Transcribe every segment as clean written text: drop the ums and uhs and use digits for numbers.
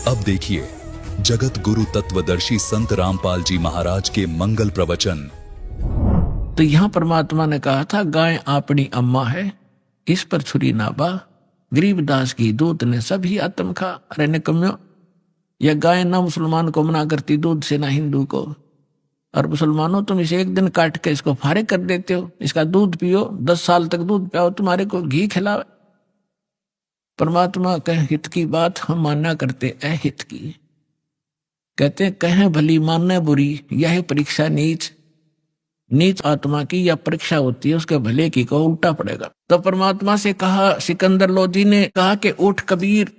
अब देखिए जगत गुरु तत्वदर्शी संत रामपाल जी महाराज के मंगल प्रवचन। तो यहां परमात्मा ने कहा था गाय आपनी अम्मा है, इस पर छुरी ना बा। गरीबदास की दूध ने सभी आत्म खा। अरे निकम्यो, यह गाय ना मुसलमान को मना करती दूध से, ना हिंदू को। और मुसलमानों, तुम इसे एक दिन काट के इसको फारे कर देते हो, इसका दूध पियो, 10 साल तक दूध पियाओ, तुम्हारे को घी खिलावे। परमात्मा कहे हित की बात हम मानना करते अहित की। कहते हैं कहें भली मानना बुरी, यह परीक्षा नीच। नीच आत्मा की या परीक्षा होती है, उसके भले की को उल्टा पड़ेगा। तो परमात्मा से कहा, सिकंदर लोधी ने कहा कि उठ कबीर,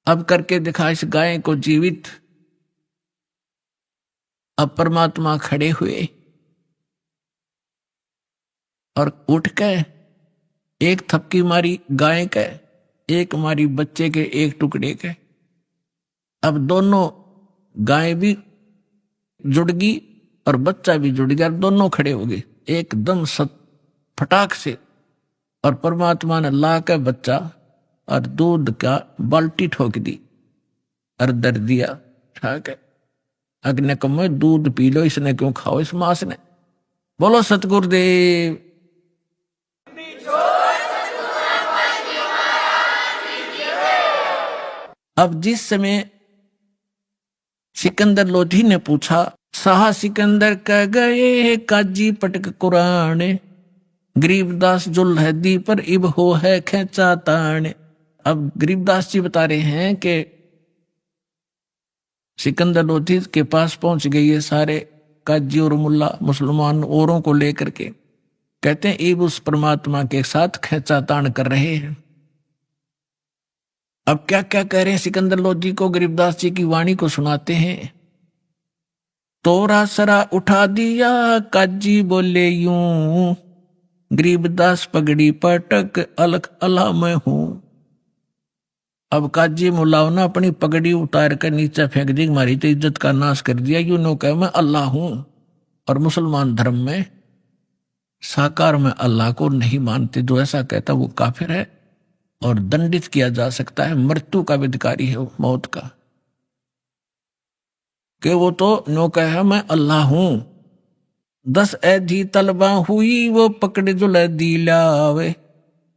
अब करके दिखा इस गाय को जीवित। अब परमात्मा खड़े हुए और उठ के एक थपकी मारी गाय के, एक मारी बच्चे के एक टुकड़े के। अब दोनों, गाय भी जुड़ गई और बच्चा भी जुड़ गया, दोनों खड़े हो गए एकदम फटाक से। और परमात्मा ने ला के बच्चा और दूध का बाल्टी ठोक दी और दर दिया। ठीक है, अग्नि कमो दूध पी लो, इसने क्यों खाओ इस मास ने। बोलो सतगुरुदेव। अब जिस समय सिकंदर लोधी ने पूछा, साहा सिकंदर कह गए काजी पटक कुरान, गरीबदास जुल है दी पर इब हो है खेचा तान। अब गरीबदास जी बता रहे हैं कि सिकंदर लोधी के पास पहुंच गई है सारे काजी और मुल्ला मुसलमान औरों को लेकर के। कहते हैं इब उस परमात्मा के साथ खेचा तान कर रहे हैं। अब क्या क्या कह रहे हैं सिकंदर लोधी को, गरीबदास जी की वाणी को सुनाते हैं। तोरा सरा उठा दिया काजी बोले यूं, गरीबदास पगड़ी पटक अलख अला मैं हूं। अब काजी मुलाव ने अपनी पगड़ी उतार कर नीचे फेंक दी, हमारी तो इज्जत का नाश कर दिया। यूं नो कह मैं अल्लाह हूं। और मुसलमान धर्म में साकार में अल्लाह को नहीं मानते। जो ऐसा कहता वो काफिर है और दंडित किया जा सकता है, मृत्यु का अधिकारी है वो, मौत का। कि वो तो नो कहे मैं अल्लाह हूं। 10 ऐधी तलबा हुई वो पकड़े जो दिलावे।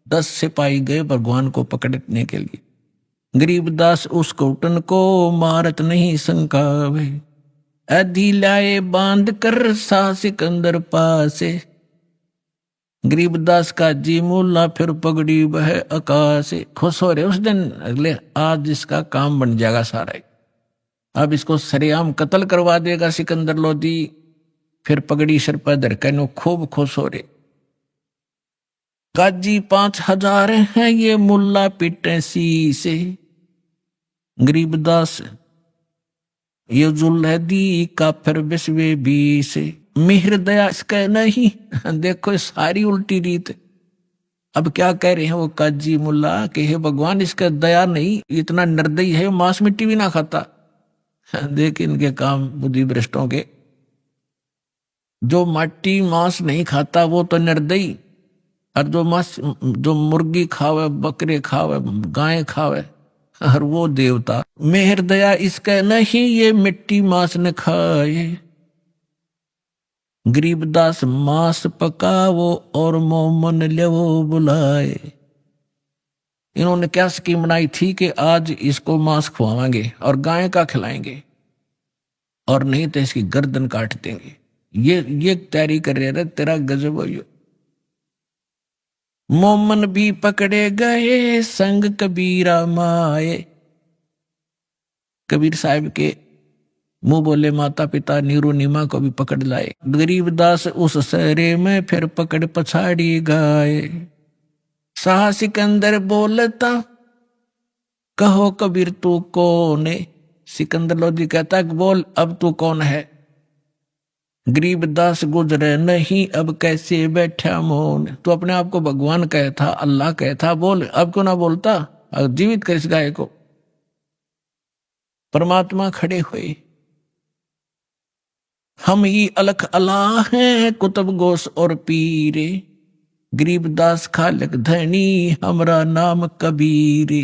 10 सिपाही गए भगवान को पकड़ने के लिए। गरीबदास उस घुटन को मारत नहीं संकावे। ऐधी लाए बांध कर सा सिकंदर पासे। गरीबदास का जी मुल्ला फिर पगड़ी बह आकाश। खुश हो रहे उस दिन, अगले आज इसका काम बन जाएगा सारा। अब इसको सरेआम कत्ल करवा देगा सिकंदर लोधी। फिर पगड़ी सर पर धर के खूब खुश हो रहे। काजी 5000 हैं ये मुल्ला पिटे सी से। गरीबदास ये जुल्हदी का फिर विश्वे बी से। मिहर दया इसका नहीं। देखो सारी उल्टी रीत। अब क्या कह रहे हैं वो काजी मुल्ला कि हे भगवान इसका दया नहीं, इतना निर्दयी है, मांस मिट्टी भी ना खाता। देख इनके काम बुद्धि भ्रष्टों के। जो मट्टी मांस नहीं खाता वो तो निर्दयी, और जो मुर्गी खावे, बकरे खावे, गाय खावे, और वो देवता। मेहर दया इसका नहीं ये मिट्टी मांस न खाए। गरीबदास मांस पकावो और मोमन लेवो बुलाए। इन्होंने क्या स्कीम बनाई थी कि आज इसको मांस खुआवाएंगे और गाय का खिलाएंगे, और नहीं तो इसकी गर्दन काट देंगे। ये तैयारी कर रहे थे। तेरा गजब हो। मोमन भी पकड़े गए संग कबीरा माए। कबीर साहब के मुंह बोले माता पिता नीरू नीमा को भी पकड़ लाए। गरीबदास उस सहरे में फिर पकड़ पछाड़ी गाए। शाह सिकंदर बोलता कहो कबीर तू कौन है। सिकंदर लोधी कहता बोल अब तू कौन है। गरीबदास गुजरे नहीं अब कैसे बैठा मौन। तू अपने आप को भगवान कहता, अल्लाह कहता, बोल अब क्यों ना बोलता। जीवित कर इस गाय को। परमात्मा खड़े हुए। हम ही अलख अल्लाह हैं कुतुब गोस और पीरे। गरीबदास खालक धनी हमरा नाम कबीरे।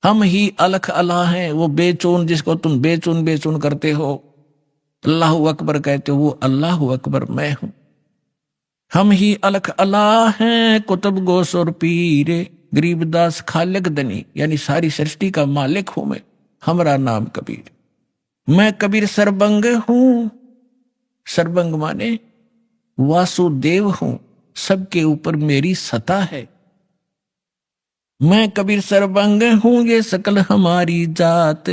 हम ही अलख अला हैं, वो बेचून जिसको तुम बेचून बेचून करते हो, अल्लाहु अकबर कहते हो, वो अल्लाहु अकबर मैं हूं। हम ही अलख अला हैं, कुतुब गोसुर पीरे, गरीबदास खालिक दनी, यानी सारी सृष्टि का मालिक हूं मैं, हमारा नाम कबीर। मैं कबीर सरबंग हूं, सरबंग माने वासुदेव हूं, सबके ऊपर मेरी सत्ता है। मैं कबीर सरबंग हूं, ये सकल हमारी जात,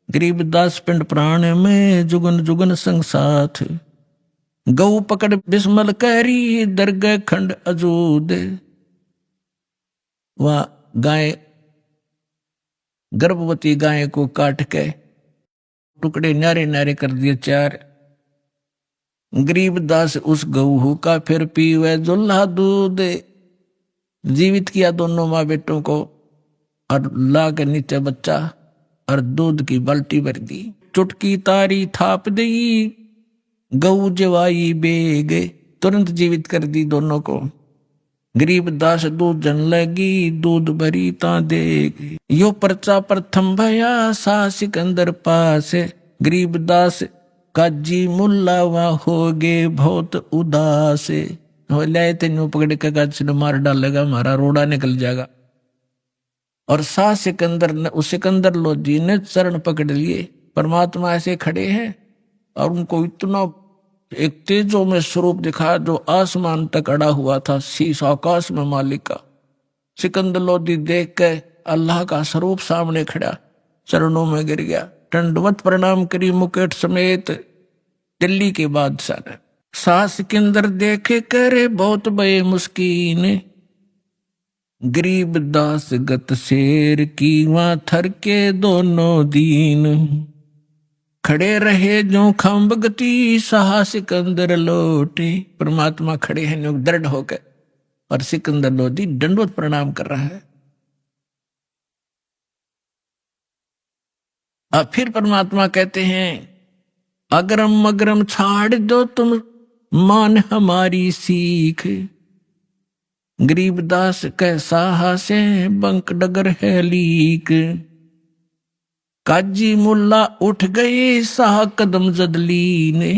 गरीबदास पिंड प्राण में जुगन जुगन संग साथ। गऊ पकड़ बिस्मल कैरी, दरगह खंड अजूद। वह गाय, गर्भवती गाय को काट के टुकड़े न्यारे न्यारे कर दिए चार। गरीबदास उस गऊ का फिर पीवे जुल्हा दूध। जीवित किया दोनों माँ बेटों को और ला के नीचे बच्चा और दूध की बाल्टी भर दी। चुटकी तारी थाप दी, गऊ जवाई बेगे, तुरंत जीवित कर दी दोनों को। गरीबदास दूध जन लगी, दूध भरी ता देगी। यो पर्चा प्रथम भया, सा सिकंदर पास। गरीबदास काजी मुल्ला वहाँ हो गए बहुत उदास। ले तेन पकड़ के काजी ने मार डालेगा, हमारा रोड़ा निकल जाएगा। और सा सिकंदर ने, उस सिकंदर लोधी ने चरण पकड़ लिए। परमात्मा ऐसे खड़े हैं और उनको इतना एक तेजों में स्वरूप दिखा जो आसमान तक अड़ा हुआ था, शीश आकाश में मालिक का। सिकंदर लोधी देख के अल्लाह का स्वरूप सामने खड़ा, चरणों में गिर गया, दंडवत प्रणाम करी मुकेट समेत। दिल्ली के बादशाह ने सा सिकंदर देखे करे बहुत बड़े मुस्कीन। गरीबदास गत शेर की वहां थर के दोनों दीन। खड़े रहे जो खम्ब गति, सहा सिकंदर लोटे। परमात्मा खड़े हैं जो दृढ़ होकर, और सिकंदर लोधी दंडवत प्रणाम कर रहा है। अब फिर परमात्मा कहते हैं, अगरम मगरम छाड़ दो तुम, मान हमारी सीख। गरीबदास कैसा हासे, बंक डगर है लीक। काजी मुल्ला उठ गए, साह कदम जदली ने।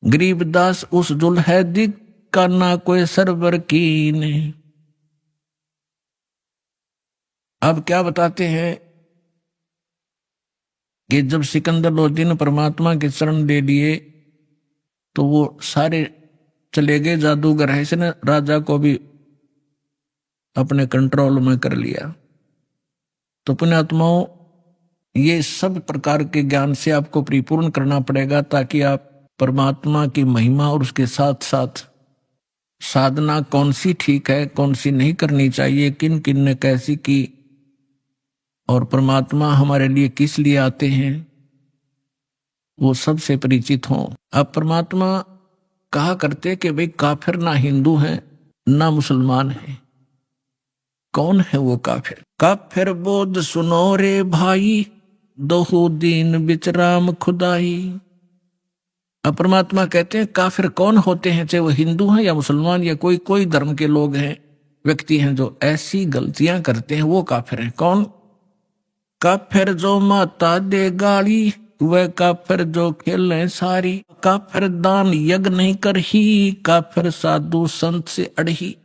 गरीबदास उस जुल्हैदी का ना कोई सरवर की ने। अब क्या बताते हैं कि जब सिकंदर लोधी ने परमात्मा के चरण ले लिए तो वो सारे चले गए। जादूगर है, इसने राजा को भी अपने कंट्रोल में कर लिया। तो पुण्यात्माओं, ये सब प्रकार के ज्ञान से आपको परिपूर्ण करना पड़ेगा ताकि आप परमात्मा की महिमा और उसके साथ साथ साधना कौन सी ठीक है, कौन सी नहीं करनी चाहिए, किन किन ने कैसी की, और परमात्मा हमारे लिए किस लिए आते हैं, वो सबसे परिचित हों। अब परमात्मा कहा करते कि भाई काफिर ना हिंदू हैं ना मुसलमान हैं। कौन है वो काफिर? काफिर बोध सुनो रे भाई, दोहु दीन बिचराम खुदाई। अब परमात्मा कहते हैं काफिर कौन होते हैं, चाहे वो हिंदू हैं या मुसलमान या कोई कोई धर्म के लोग हैं, व्यक्ति हैं जो ऐसी गलतियां करते हैं, वो काफिर हैं। कौन? काफिर जो माता दे गाली, वह काफिर जो खेलें सारी। काफिर दान यज्ञ नहीं करही, काफिर साधु संत से अड़ही।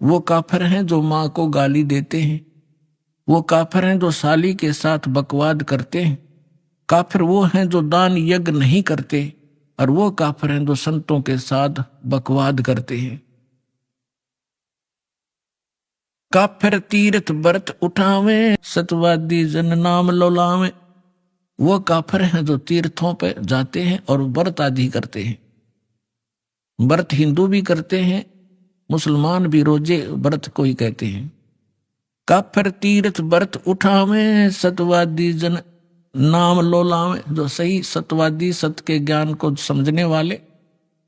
वो काफिर हैं जो माँ को गाली देते हैं, वो काफिर हैं जो साली के साथ बकवाद करते हैं, काफिर वो हैं जो दान यज्ञ नहीं करते, और वो काफिर हैं जो संतों के साथ बकवाद करते हैं। काफिर तीर्थ व्रत उठावे, सतवादी जन नाम लोलावे। वो काफिर हैं जो तीर्थों पे जाते हैं और व्रत आदि करते हैं। व्रत हिंदू भी करते हैं, मुसलमान भी रोजे व्रत को ही कहते हैं। काफिर तीर्थ व्रत उठावे, सतवादी जन नाम लोलावे। जो सही सतवादी, सत्य के ज्ञान को समझने वाले,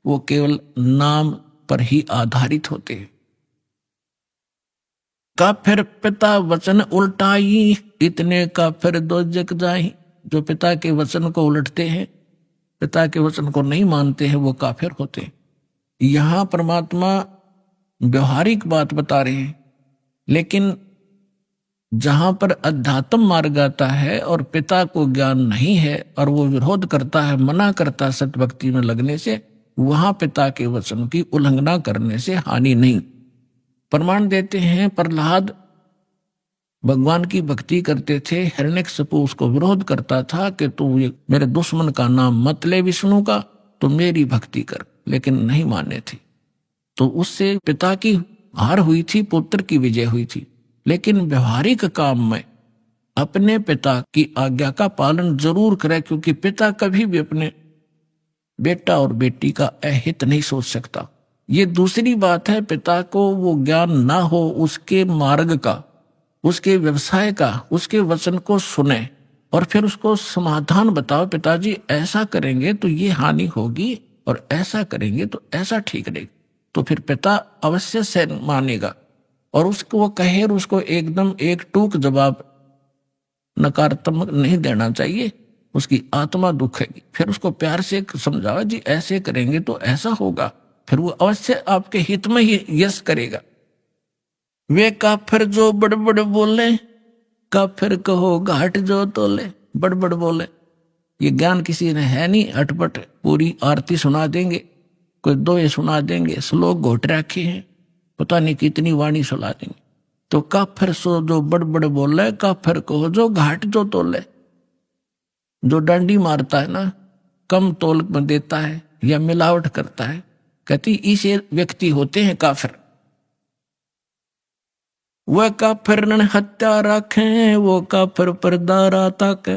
वो केवल नाम पर ही आधारित होते हैं। काफिर पिता वचन उल्टाई, इतने काफिर दो जग जाही। जो पिता के वचन को उलटते हैं, पिता के वचन को नहीं मानते हैं, वो काफिर होते हैं। यहां परमात्मा व्यवहारिक बात बता रहे हैं लेकिन जहां पर अध्यात्म मार्ग आता है और पिता को ज्ञान नहीं है और वो विरोध करता है, मना करता है सत्य भक्ति में लगने से, वहां पिता के वचन की उल्लंघना करने से हानि नहीं। प्रमाण देते हैं, प्रहलाद भगवान की भक्ति करते थे, हिरण्यकशिपु उसको विरोध करता था कि तू ये मेरे दुश्मन का नाम मत ले विष्णु का, तो मेरी भक्ति कर, लेकिन नहीं माने थे। तो उससे पिता की हार हुई थी, पुत्र की विजय हुई थी। लेकिन व्यवहारिक काम में अपने पिता की आज्ञा का पालन जरूर करें, क्योंकि पिता कभी भी अपने बेटा और बेटी का अहित नहीं सोच सकता। ये दूसरी बात है, पिता को वो ज्ञान ना हो उसके मार्ग का, उसके व्यवसाय का, उसके वचन को सुने और फिर उसको समाधान बताओ, पिताजी ऐसा करेंगे तो ये हानि होगी और ऐसा करेंगे तो ऐसा ठीक रहेगा, तो फिर पिता अवश्य से मानेगा। और उसको वो कहे और उसको एकदम एक टूक जवाब नकारात्मक नहीं देना चाहिए, उसकी आत्मा दुखेगी। फिर उसको प्यार से समझाओ, जी ऐसे करेंगे तो ऐसा होगा, फिर वो अवश्य आपके हित में ही यस करेगा। वे काफिर जो बड़बड़ बोले, काफिर कहो घाट जो तोले, बड़बड़ बोले। ये ज्ञान किसी ने है नहीं, अटपट पूरी आरती सुना देंगे, कोई दोहे सुना देंगे, श्लोक घोट रखे हैं, पता नहीं कितनी वाणी सुना देंगे। तो काफिर सो जो बड़बड़ बोले, काफिर कहो जो घाट जो तोले। जो डंडी मारता है ना, कम तोल में देता है या मिलावट करता है, कहती इसे व्यक्ति होते हैं काफिर। वह काफिर न हत्या रखें, वो काफिर पर दारा ताके।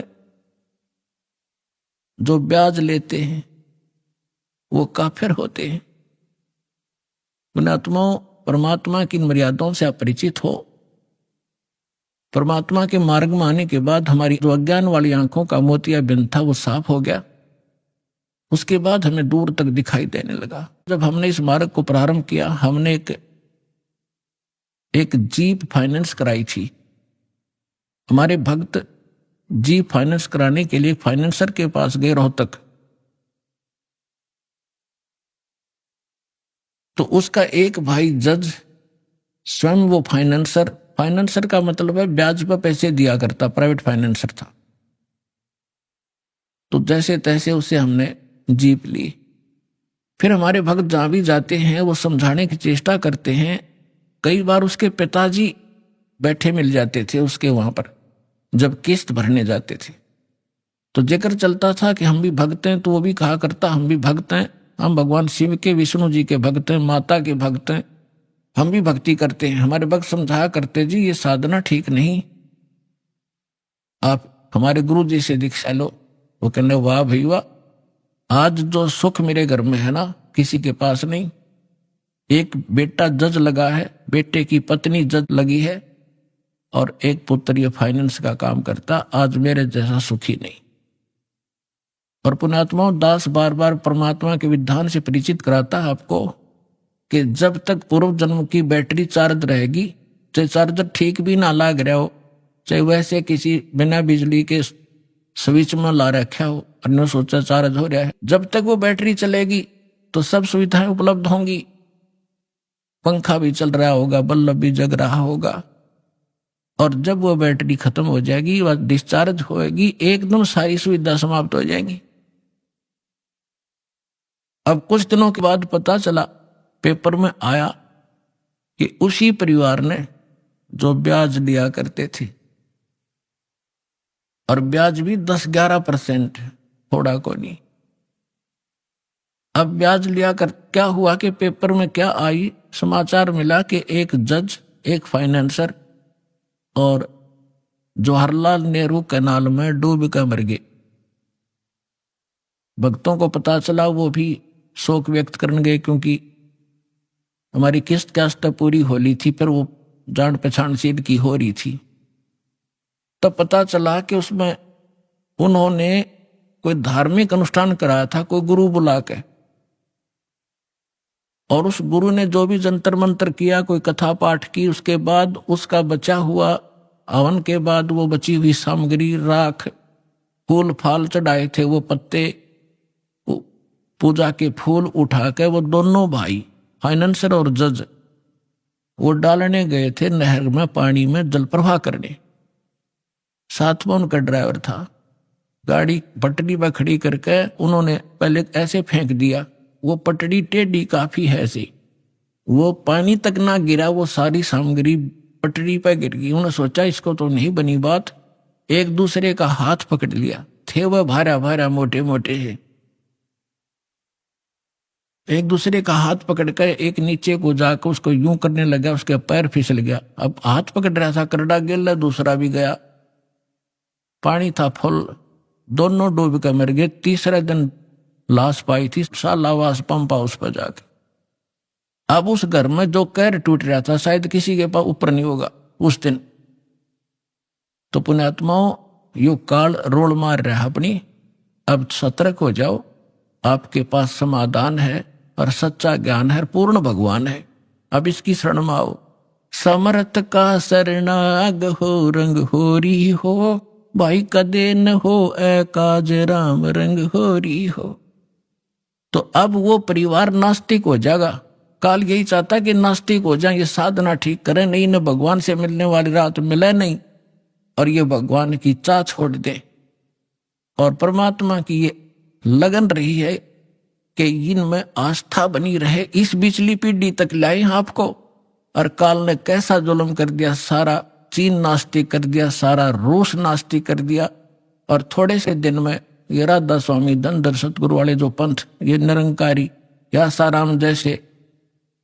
जो ब्याज लेते हैं वो काफिर होते हैं। पुण्यात्माओं, परमात्मा की मर्यादाओं से अपरिचित हो, परमात्मा के मार्ग में आने के बाद हमारी जो अज्ञान वाली आंखों का मोतियाबिंद था वो साफ हो गया। उसके बाद हमें दूर तक दिखाई देने लगा। जब हमने इस मार्ग को प्रारंभ किया, हमने एक जीप फाइनेंस कराई थी। हमारे भक्त जीप फाइनेंस कराने के लिए फाइनेंसर के पास गए रोहतक। तो उसका एक भाई जज, स्वयं वो फाइनेंसर का मतलब है ब्याज पर पैसे दिया करता, प्राइवेट फाइनेंसर था। तो जैसे तैसे उससे हमने जीप ली। फिर हमारे भक्त जहां भी जाते हैं वो समझाने की चेष्टा करते हैं। कई बार उसके पिताजी बैठे मिल जाते थे उसके वहां पर, जब किस्त भरने जाते थे। तो जिक्र चलता था कि हम भी भक्त हैं, तो वो भी कहा करता हम भी भक्त हैं, हम भगवान शिव के, विष्णु जी के भक्त हैं, माता के भक्त हैं, हम भी भक्ति करते हैं। हमारे भक्त समझाया करते, जी ये साधना ठीक नहीं, आप हमारे गुरु जी से दीक्षा लो। वो कहने वाह भाई वाह, आज जो सुख मेरे घर में है ना, किसी के पास नहीं। एक बेटा जज लगा है, बेटे की पत्नी जज लगी है, और एक पुत्र ये फाइनेंस का काम करता, आज मेरे जैसा सुखी नहीं। और पुण्यात्माओं, दास बार बार परमात्मा के विधान से परिचित कराता है आपको कि जब तक पूर्व जन्म की बैटरी चार्ज रहेगी, चाहे चार्जर ठीक भी ना लाग रहा हो, चाहे वैसे किसी बिना बिजली के स्विच में ला रखा हो और न सोचा चार्ज हो रहा है, जब तक वो बैटरी चलेगी तो सब सुविधाएं उपलब्ध होंगी। पंखा भी चल रहा होगा, बल्ब भी जग रहा होगा। और जब वो बैटरी खत्म हो जाएगी, वह डिस्चार्ज होएगी, एकदम सारी सुविधा समाप्त हो जाएगी। अब कुछ दिनों के बाद पता चला, पेपर में आया कि उसी परिवार ने जो ब्याज लिया करते थे, और ब्याज भी 10-11%, थोड़ा को नहीं। अब ब्याज लिया कर क्या हुआ कि पेपर में क्या आई, समाचार मिला कि एक जज, एक फाइनेंसर और जवाहरलाल नेहरू कैनाल में डूब कर मर गए। भक्तों को पता चला, वो भी शोक व्यक्त करने गए, क्योंकि हमारी किस्त कास्ट पूरी होली थी, फिर वो जान पहचान सीध की हो रही थी। तब पता चला कि उसमें उन्होंने कोई धार्मिक अनुष्ठान कराया था, कोई गुरु बुला के, और उस गुरु ने जो भी जंतर मंत्र किया, कोई कथा पाठ की, उसके बाद उसका बचा हुआ हवन के बाद वो बची हुई सामग्री, राख, फूल फाल चढ़ाए थे, वो पत्ते, पूजा के फूल उठा के वो दोनों भाई फाइनेंसर और जज वो डालने गए थे नहर में, पानी में जल प्रवाह करने। साथ में उनका ड्राइवर था। गाड़ी पटड़ी पर खड़ी करके उन्होंने पहले ऐसे फेंक दिया, वो पटड़ी टेढ़ी काफी है ऐसी, वो पानी तक ना गिरा, वो सारी सामग्री पटड़ी पर गिर गई। उन्होंने सोचा इसको तो नहीं बनी बात, एक दूसरे का हाथ पकड़ लिया। थे वह भारा भारा मोटे मोटे है, एक दूसरे का हाथ पकड़ कर एक नीचे को जाकर उसको यूं करने लगा, उसके पैर फिसल गया। अब हाथ पकड़ रहा था, करड़ा गिर, दूसरा भी गया। पानी था फुल, दोनों डूब कर मर गए। तीसरे दिन लाश पाई थी सालावास पंप हाउस पर जाके। अब उस घर में जो कैर टूट रहा था शायद किसी के पास ऊपर नहीं होगा उस दिन। तो पुण्यात्माओं, यू काल रोल मार रहा है अपनी। अब सतर्क हो जाओ, आपके पास समाधान है और सच्चा ज्ञान है, पूर्ण भगवान है। अब इसकी शरण में आओ। समर्थ का शरणाग हो, रंग होरी हो, भाई कदे न हो ए काज राम रंग होरी हो। तो अब वो परिवार नास्तिक हो जाएगा। काल यही चाहता कि नास्तिक हो जाए, ये साधना ठीक करें, नहीं न भगवान से मिलने वाली रात मिले नहीं, और ये भगवान की चाह छोड़ दे और परमात्मा की ये लगन रही है कि इनमें आस्था बनी रहे, इस बिचली पीढ़ी तक लाए आपको। और काल ने कैसा जुल्म कर दिया, सारा चीन नास्तिक कर दिया, सारा रूस नास्तिक कर दिया। और थोड़े से दिन में ये राधा स्वामी धनधर सतगुरु वाले जो पंथ, ये निरंकारी या साराम जैसे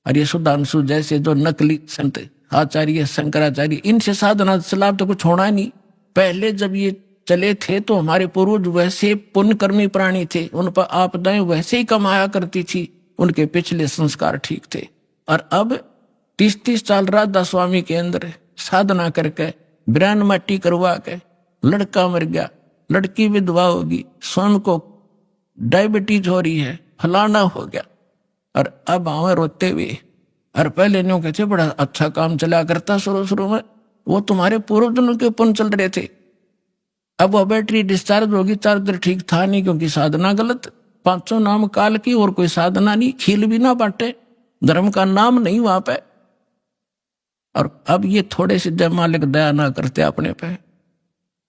और ये सुधांशु जैसे जो नकली संत आचार्य शंकराचार्य, इनसे साधना से लाभ तो कुछ होना नहीं। पहले जब ये चले थे तो हमारे पूर्वज वैसे पुण्यकर्मी प्राणी थे, उन पर आपदाएं वैसे ही कमाया करती थी, उनके पिछले संस्कार ठीक थे। और अब 30-30 साल राधा स्वामी के अंदर साधना करके ब्रान मट्टी करवा के लड़का मर गया, लड़की विधवा होगी, स्वयं को डायबिटीज हो रही है, फलाना हो गया। और अब आवे रोते हुए। और पहले न्यू कहते बड़ा अच्छा काम चला करता शुरू शुरू में, वो तुम्हारे पूर्वजों के पुण्य चल रहे थे। अब वो बैटरी डिस्चार्ज होगी, चार्जर ठीक था नहीं क्योंकि साधना गलत। 500 नाम काल की और कोई साधना नहीं, खील भी ना बांटे, धर्म का नाम नहीं वहां पे। और अब ये थोड़े से जय मालिक दया ना करते अपने पे,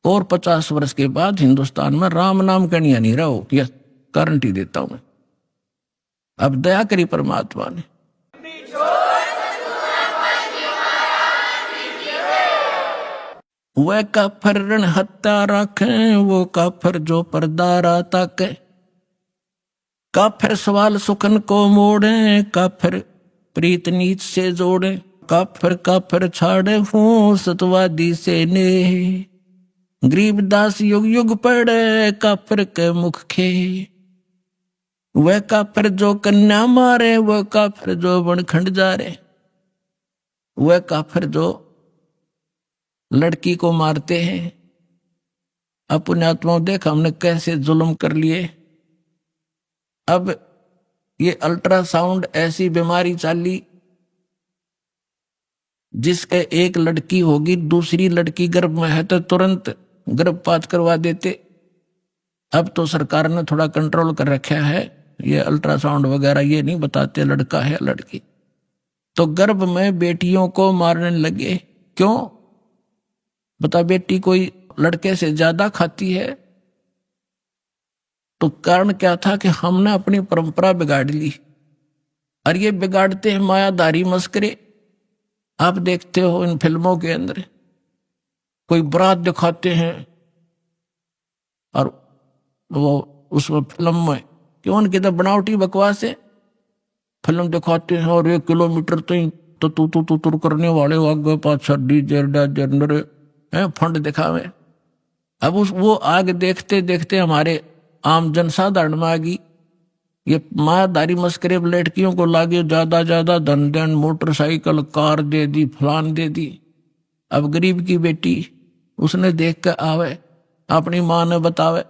और 50 वर्ष के बाद हिंदुस्तान में राम नाम कनिया नहीं रहो, यह गारंटी देता हूं मैं। अब दया करी परमात्मा ने। वह काफर रण हत्या रखे, वो काफर जो परदारा ताके, काफर सवाल सुखन को मोड़े, काफर प्रीत नीच से जोड़े, काफर काफर छाड़े हूँ सतवादी से ने, गरीबदास युग युग पड़े काफर के मुख खे, वह काफर जो कन्या मारे, वह काफर जो बनखंड जा रे, वह काफर जो लड़की को मारते हैं। अब पुण्यात्माओं देख हमने कैसे जुल्म कर लिए। अब ये अल्ट्रासाउंड ऐसी बीमारी चाली जिसके एक लड़की होगी, दूसरी लड़की गर्भ में है तो तुरंत गर्भपात करवा देते। अब तो सरकार ने थोड़ा कंट्रोल कर रखा है, ये अल्ट्रासाउंड वगैरह ये नहीं बताते लड़का है लड़की। तो गर्भ में बेटियों को मारने लगे। क्यों? बता, बेटी कोई लड़के से ज्यादा खाती है? तो कारण क्या था कि हमने अपनी परंपरा बिगाड़ ली। और ये बिगाड़ते हैं मायाधारी मस्करे। आप देखते हो इन फिल्मों के अंदर कोई बारात दिखाते हैं और वो उस फिल्म में क्यों उनकी तो बनावटी बकवास है, फिल्म दिखाते हैं और 1 किलोमीटर तो तू करने वाले आगे पाछा डीजे जनरे फंड दिखावे। अब वो आग देखते देखते हमारे आम जनसाधारण में आ गई। ये मायाधारी मस्करे लड़कियों को लागे ज्यादा धन धन, मोटरसाइकिल कार दे दी, फलान दे दी। अब गरीब की बेटी उसने देख कर आवे, अपनी माँ ने बतावे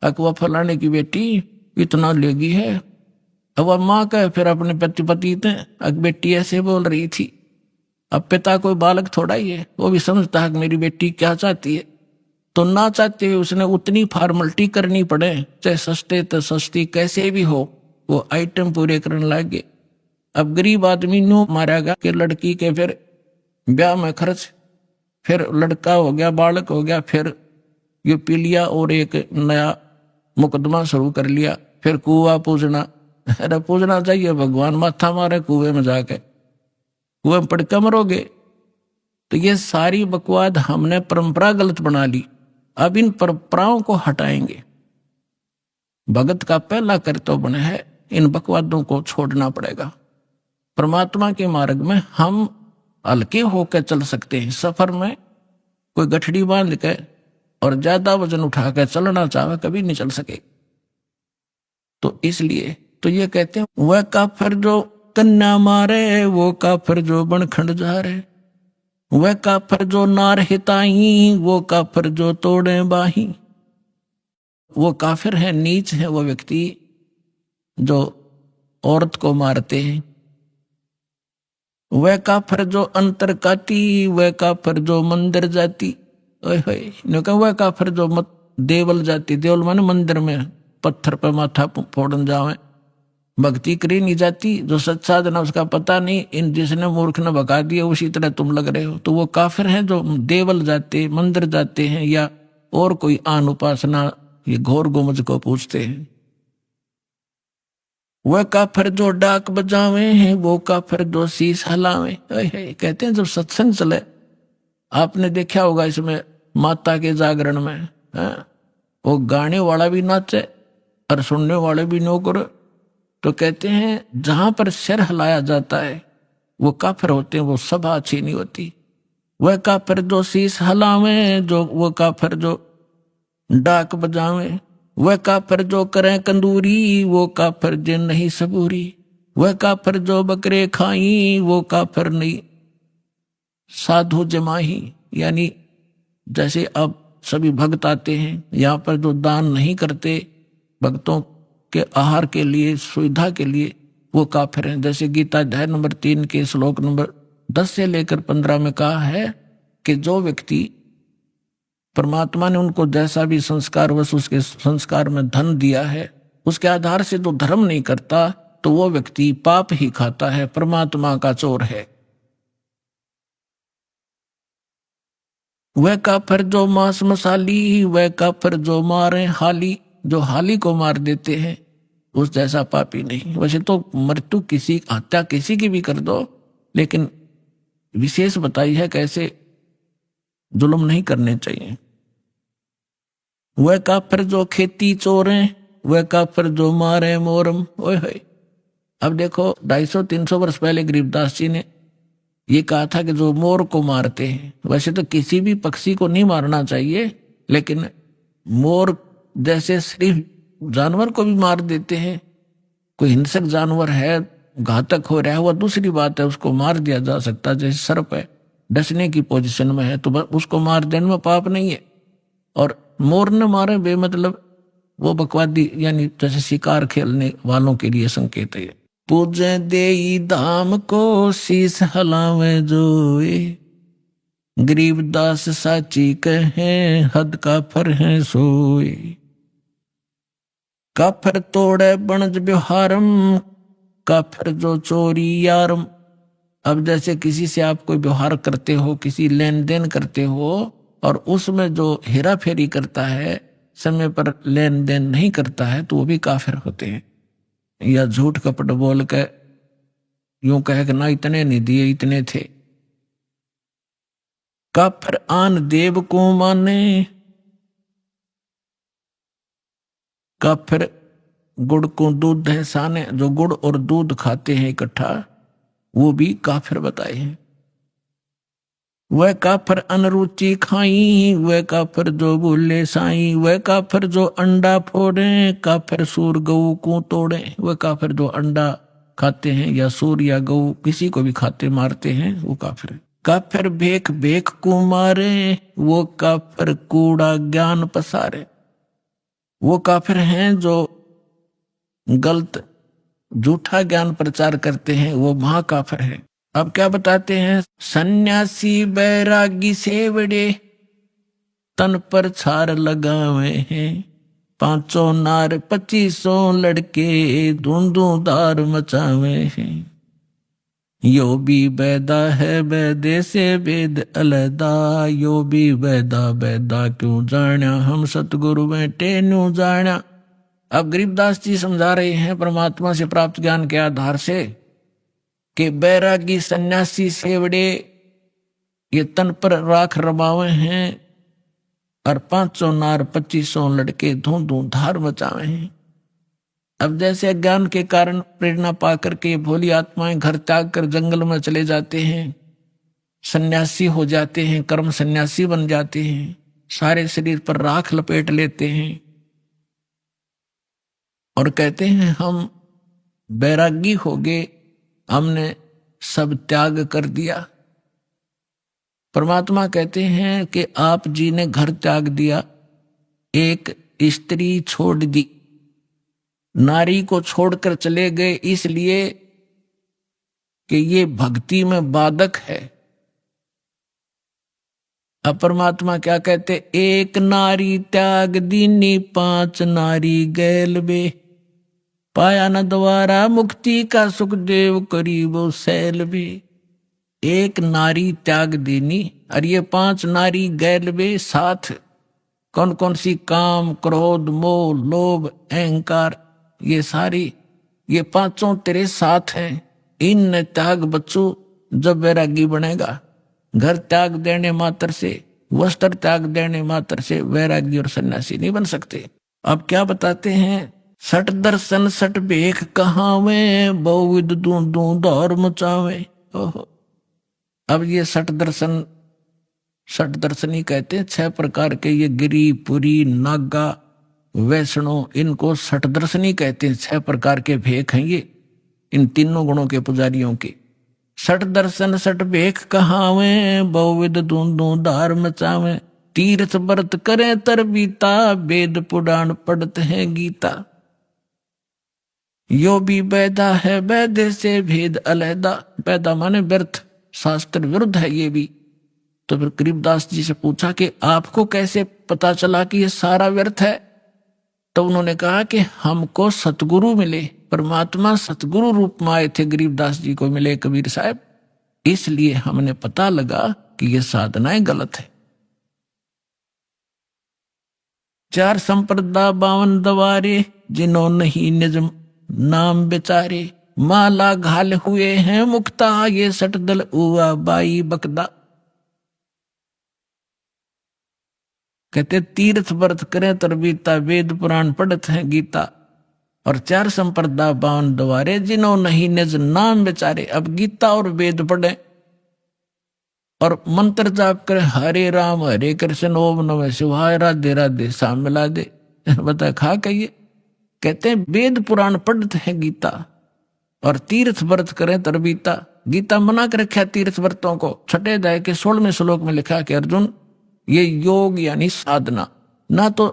अकवा फलाने की बेटी इतना लेगी है। अब वह माँ कहे फिर अपने पति बेटी ऐसे बोल रही थी। अब पिता कोई बालक थोड़ा ही है, वो भी समझता है कि मेरी बेटी क्या चाहती है। तो ना चाहते हुए उसने उतनी फॉर्मेलिटी करनी पड़े, चाहे सस्ते तो सस्ती कैसे भी हो, वो आइटम पूरे करने लगे। अब गरीब आदमी नो मारा गया कि लड़की के फिर ब्याह में खर्च, फिर लड़का हो गया, बालक हो गया, फिर ये पी लिया और एक नया मुकदमा शुरू कर लिया, फिर कुआं पूजना। अरे पूजना चाहिए भगवान, माथा मारे कुएं में जाके, कुएं में पड़ के मरोगे। तो ये सारी बकवाद हमने परंपरा गलत बना ली। अब इन परंपराओं को हटाएंगे। भगत का पहला कर्तव्य है इन बकवादों को छोड़ना पड़ेगा। परमात्मा के मार्ग में हम हल्के होकर चल सकते हैं। सफर में कोई गठड़ी बांध के और ज्यादा वजन उठा कर चलना चाहे कभी नहीं चल सके। तो इसलिए तो ये कहते हैं वह काफिर जो कन्या मारे, वो काफिर जो बनखंड जा रहे, वह काफिर जो नार हिताई, वो काफिर जो तोड़े बाही। वो काफिर है, नीच है वो व्यक्ति जो औरत को मारते हैं। वह काफिर जो अंतर काटी, वह काफिर जो मंदिर जाती। वह काफिर जो मत देवल जाती, देवल माने मंदिर में पत्थर पर माथा फोड़न जावे, भक्ति करी नहीं जाती। जो सच्चा जना उसका पता नहीं, इन जिसने मूर्ख ने भगा दिया उसी तरह तुम लग रहे हो। तो वो काफिर हैं जो देवल जाते, मंदिर जाते हैं या और कोई आन उपासना ये घोर गोमज को पूछते हैं। वह काफिर जो डाक बजावे हैं, वो काफिर जो शीश हलावे। कहते हैं जब सत्संग चले, आपने देखा होगा इसमें माता के जागरण में वो गाने वाला भी नाचे और सुनने वाले भी नौकर। तो कहते हैं जहां पर सिर हिलाया जाता है वो काफिर होते हैं, वो सभा अच्छी नहीं होती। वह काफिर जो शीश हलावे, जो वो काफिर जो डाक बजावे, वह काफिर जो करें कंदूरी, वो काफिर जिन नहीं सबूरी। वह काफिर जो बकरे खाई, वो काफिर नहीं साधु जमाही। यानी जैसे अब सभी भक्त आते हैं यहाँ पर जो दान नहीं करते भक्तों के आहार के लिए, सुविधा के लिए, वो काफिर हैं। जैसे गीता अध्याय नंबर 3 के श्लोक नंबर 10 से लेकर 15 में कहा है कि जो व्यक्ति परमात्मा ने उनको जैसा भी संस्कार वश उसके संस्कार में धन दिया है, उसके आधार से जो धर्म नहीं करता तो वो व्यक्ति पाप ही खाता है, परमात्मा का चोर है। वह काफिर जो मांस मसाली, वह काफिर जो मारे हाली। जो हाली को मार देते हैं उस जैसा पापी नहीं। वैसे तो मृत्यु किसी, हत्या किसी की भी कर दो, लेकिन विशेष बताई है कैसे जुल्म नहीं करने चाहिए। वह काफिर जो खेती चोरे, वह काफिर जो मारे मोरम। ओए होए, अब देखो 250-300 वर्ष पहले गरीबदास जी ने ये कहा था कि जो मोर को मारते हैं, वैसे तो किसी भी पक्षी को नहीं मारना चाहिए, लेकिन मोर जैसे सिर्फ जानवर को भी मार देते हैं। कोई हिंसक जानवर है, घातक हो रहा है, वह दूसरी बात है, उसको मार दिया जा सकता है। जैसे सर्प है, डसने की पोजीशन में है तो उसको मार देने में पाप नहीं है। और मोर न मारे बेमतलब वो बकवादी, यानी जैसे शिकार खेलने वालों के लिए संकेत है। पूजे देई धाम को शीस हलावे जोए, गरीबदास साची कहे हद काफिर है सोए। काफिर तोड़े बनज व्यवहारम, काफिर जो चोरी यारम। अब जैसे किसी से आप कोई व्यवहार करते हो, किसी लेन देन करते हो, और उसमें जो हेरा फेरी करता है, समय पर लेन देन नहीं करता है, तो वो भी काफिर होते हैं। या झूठ कपट बोल के यूं कहे कि ना इतने नहीं दिए, इतने थे। काफिर आन देव को माने, काफिर गुड़ को दूध है साने। जो गुड़ और दूध खाते हैं इकट्ठा, वो भी काफिर बताए हैं। वह काफिर अनरुचि खाई, वह काफिर जो बोले साई। वह काफिर जो अंडा फोड़े, काफिर सूर गऊ को तोड़े। वह काफिर जो अंडा खाते हैं या सूर या गऊ किसी को भी खाते मारते हैं, वो काफिर है। काफिर भेख भेख को मारे, वो काफिर कूड़ा ज्ञान पसारे। वो काफिर हैं जो गलत झूठा ज्ञान प्रचार करते हैं, वो महाकाफिर है। अब क्या बताते हैं, सन्यासी बैरागी सेवड़े, तन पर छार लगावे हैं। 500 नार 2500 लड़के, धूंधूधार मचावे हैं। यो भी बैदा है बैदे से वेद अलैदा, यो भी बैदा बैदा क्यों जाना, हम सतगुरु बैठे न्यू जाना। अब गरीबदास जी समझा रहे हैं परमात्मा से प्राप्त ज्ञान के आधार से कि बैरागी सन्यासी सेवड़े ये तन पर राख रमावे हैं और 500 नार 2500 लड़के धू धू धार मचावे हैं। अब जैसे अज्ञान के कारण प्रेरणा पाकर के भोली आत्माएं घर त्याग कर जंगल में चले जाते हैं, सन्यासी हो जाते हैं, कर्म सन्यासी बन जाते हैं, सारे शरीर पर राख लपेट लेते हैं और कहते हैं हम बैरागी हो गए, हमने सब त्याग कर दिया। परमात्मा कहते हैं कि आप जी ने घर त्याग दिया, एक स्त्री छोड़ दी, नारी को छोड़कर चले गए इसलिए कि ये भक्ति में बाधक है। अब परमात्मा क्या कहते, एक नारी त्याग दीनी 5 नारी गैल बे, पाया न द्वारा मुक्ति का सुखदेव करीबो सैल बे। एक नारी त्याग देनी और ये 5 नारी गैल बे साथ, कौन कौन सी, काम क्रोध मोह लोभ अहंकार, ये सारी ये 5 तेरे साथ हैं। इन त्याग बच्चों जब वैरागी बनेगा। घर त्याग देने मात्र से, वस्त्र त्याग देने मात्र से वैरागी और सन्यासी नहीं बन सकते। अब क्या बताते हैं, सट दर्शन सट भेख कहावे, बहुविध दू दू दौर मचावे। ओहो, अब ये सट दर्शनी कहते हैं 6 प्रकार के, ये गिरी पुरी नागा वैष्णो, इनको सट दर्शनी कहते हैं। 6 प्रकार के भेख हैं ये, इन तीनों गुणों के पुजारियों के। सट दर्शन सट भेख कहावे, बहुविध दूं धार मचावे, तीर्थ व्रत करें तर बीता, वेद पुराण पढ़ते हैं गीता। यो भी बैदा है बैदे से भेद अलैदा, बैदा माने व्यर्थ, शास्त्र विरुद्ध है ये भी। तो फिर गरीबदास जी से पूछा कि आपको कैसे पता चला कि ये सारा व्यर्थ है? तो उन्होंने कहा कि हमको सतगुरु मिले, परमात्मा सतगुरु रूप में आए थे, गरीबदास जी को मिले कबीर साहब, इसलिए हमने पता लगा कि ये साधनाएं गलत है। 4 संप्रदा 52 दवारे, जिन्हों नहीं निज नाम बेचारे, माला घाल हुए हैं मुक्ता, ये सटदल उआ बाई बकदा। कहते तीर्थ व्रत करें तरबीता, वेद पुराण पढ़त हैं गीता, और 4 संप्रदा 52 द्वारे, जिन्हों नहीं निज नाम बेचारे। अब गीता और वेद पढ़े और मंत्र जाप करे, हरे राम हरे कृष्ण ओम नमः शिवाय राधे राधे शाम मिला दे, बता खा कहिए। कहते हैं वेद पुराण पढ़ते हैं गीता और तीर्थ व्रत करें तरबीता। गीता मना कर रखा तीर्थ व्रतों को। 6 अध्याय के 16वें श्लोक में लिखा कि अर्जुन, ये योग यानी साधना, ना तो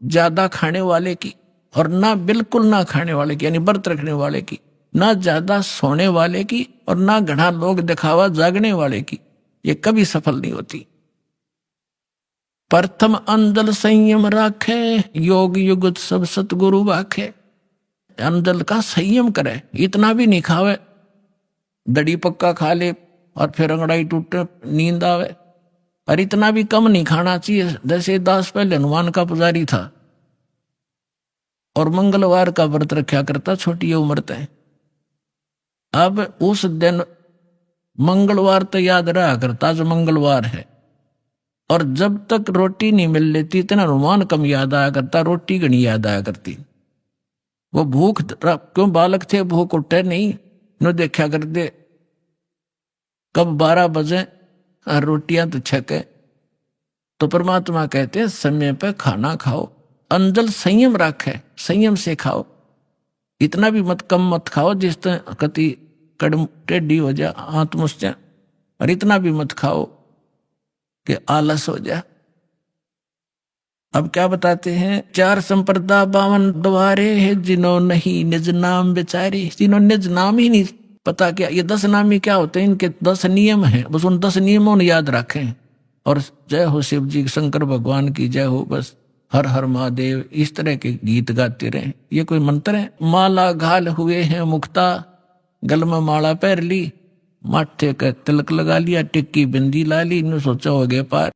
ज्यादा खाने वाले की और ना बिल्कुल ना खाने वाले की यानी व्रत रखने वाले की, ना ज्यादा सोने वाले की और ना घना लोग दिखावा जागने वाले की, ये कभी सफल नहीं होती। प्रथम अंजल संयम राखे, योग युगत सब सतगुरु वाखे। अंजल का संयम करे, इतना भी नहीं खावे, दड़ी पक्का खा ले और फिर अंगड़ाई टूटे नींद आवे, और इतना भी कम नहीं खाना चाहिए। जैसे दास पहले हनुमान का पुजारी था और मंगलवार का व्रत रखा करता, छोटी उम्र तय। अब उस दिन मंगलवार तो याद रहा करता, जो मंगलवार है, और जब तक रोटी नहीं मिल लेती इतना हनुमान कम याद आया करता, रोटी घनी याद आया करती। वो भूख, क्यों बालक थे, भूख उठे नहीं, न देखा करते कब 12 बजे और रोटियां तो छके। तो परमात्मा कहते हैं समय पे खाना खाओ, अंजल संयम रखे, संयम से खाओ, इतना भी मत कम मत खाओ जिस तरह कति कड़म टेढ़ी हो जाए, हाथ मुस जाए, और इतना भी मत खाओ कि आलस हो जाए। अब क्या बताते हैं, 4 संप्रदा 52 द्वारे है, जिन्हों नहीं निज नाम बेचारे, जिन्हों निज नाम ही नहीं पता क्या, ये 10 नाम ही क्या होते हैं, इनके 10 नियम हैं, बस उन 10 नियमों ने याद रखें। और जय हो शिव जी, शंकर भगवान की जय हो, बस हर हर महादेव, इस तरह के गीत गाते रहे। ये कोई मंत्र है? माला घाल हुए हैं मुक्ता, गल में माला पहर ली, माथे का तिलक लगा लिया, टिक्की बिंदी ला ली, इन्होंने सोचा हो गया पार।